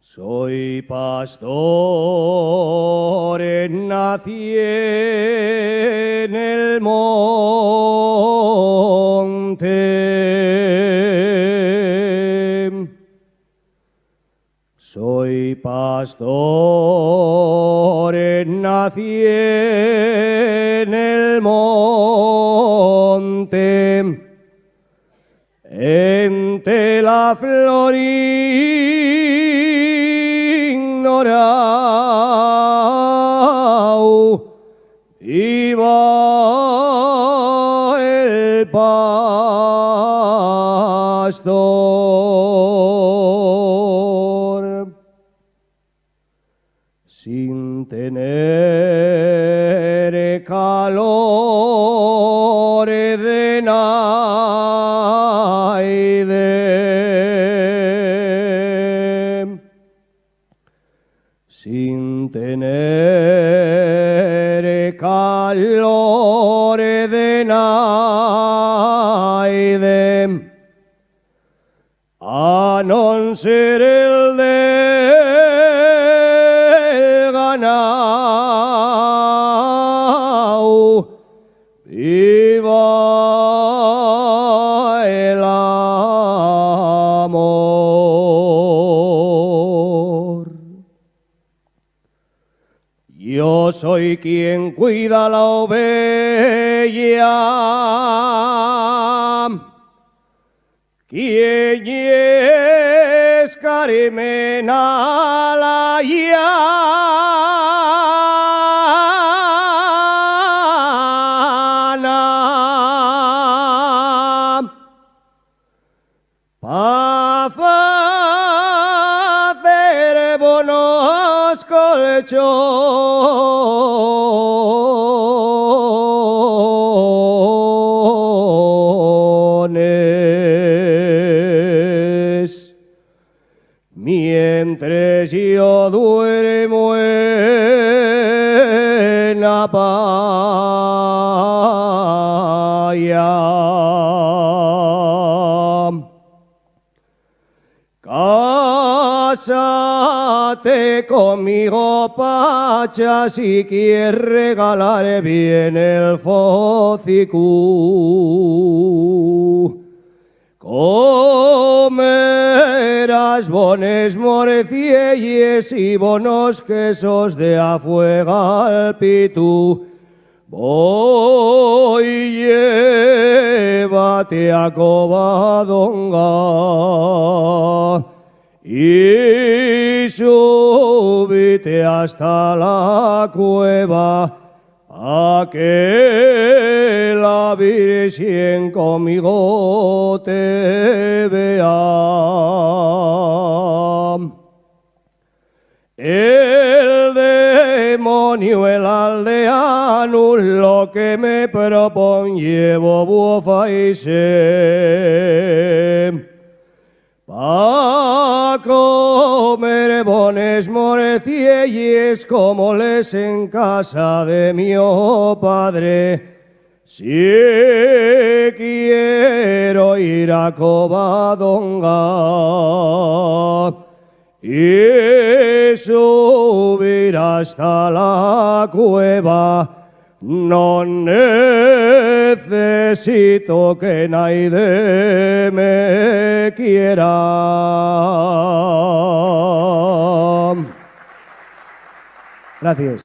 Soy pastor, nací en el monte. Soy pastor, nací en el monte, entre la flor ignorao iba el pastor, sin tener calor de naide, sin tener calor de naide, a non ser el del ganao, viva el amor. Yo soy quien cuida la oveja, quien es Carmena la llana, pa' hacer bonos colchones, mientras yo duermo en la paya. Cásate conmigo, Pacha, si quieres regalar bien el focicú. Comerás bones morcielles y bonos quesos de afuega al pitú. Voy, llévate a Covadonga y súbite hasta la cueva, a que la Virgen conmigo te vea. El demonio, el aldeano, lo que me propone llevo bufa y sé. Pa' comer bones morcielles como les en casa de mi padre, si quiero ir a Covadonga y subir hasta la cueva, no necesito que nadie me quiera. Gracias.